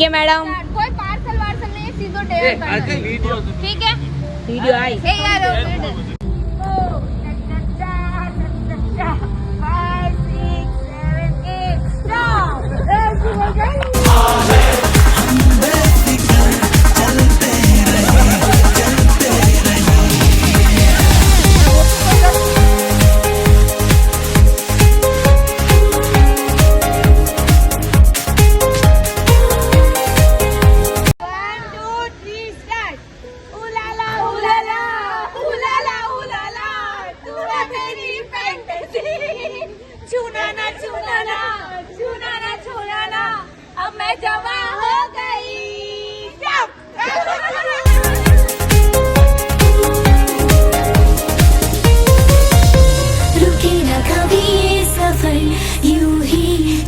ठीक है मैडम, कोई पार्सल वार्सल नहीं, सीधो वीडियो। ठीक है, वीडियो आई।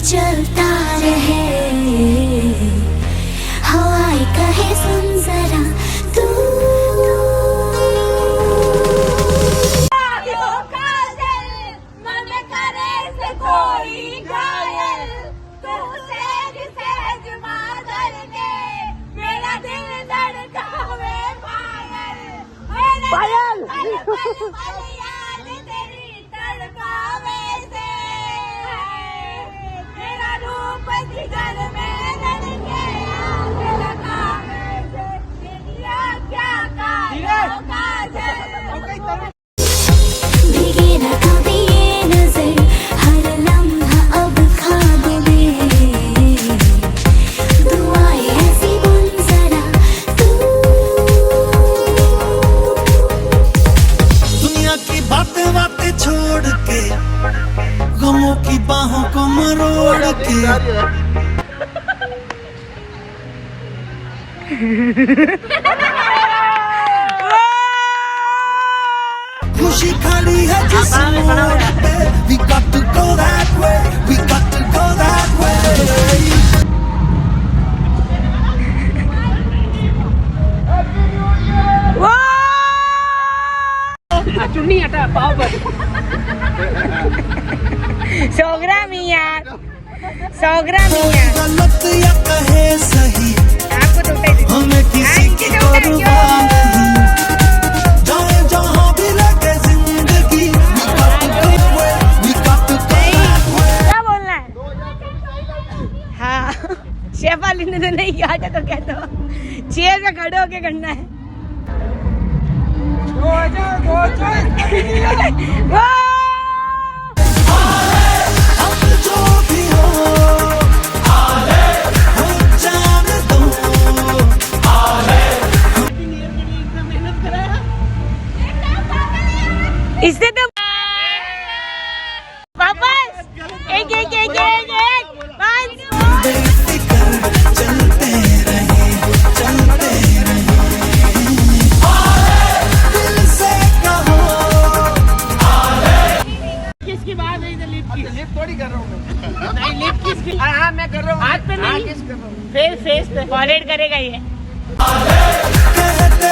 चलता रहे, हवाएं कहे सुन जरा तू। मन करे से कोई घायल, तू सहज सहज मादल के मेरा दिल धड़कावे पायल, याद तेरी तड़पावे से रूप जिगर में लड़के आग लगावे से क्या भीगे न कभी ये नजर, हर लम्हा अब खाब में दुआएं ऐसी बुन जरा तू। दुनिया की बातें बातें छोड़ के, गमों की बाहों को मरोड़ के खुशी खड़ी है जिस मोड़ पे, we got to go that way, we got to go that way। चुन्नी हटा पाव पर। सोगरा मियां, सोगरा मियां। गलत या कहे सही, आपको तो हमें किसी की परवाह नहीं, जाए जहाँ भी लगे जिंदगी, we got to go where, we got to go that way। क्या बोलना है? हाँ, शेफाली ने तो नहीं किया था, तो कहते हो चेयर पे खड़े होके करना है। जो भी हो जाने दो। इससे तो वापस एक बेफिक्र चलते रहे, दिल से कहो। किसकी बात नहीं, लिप थोड़ी कर रहा हूँ नहीं, लिप किसकी? हाँ मैं कर रहा हूँ, हाथ पे नहीं, फेस पे फॉरवर्ड करेगा ये। कहते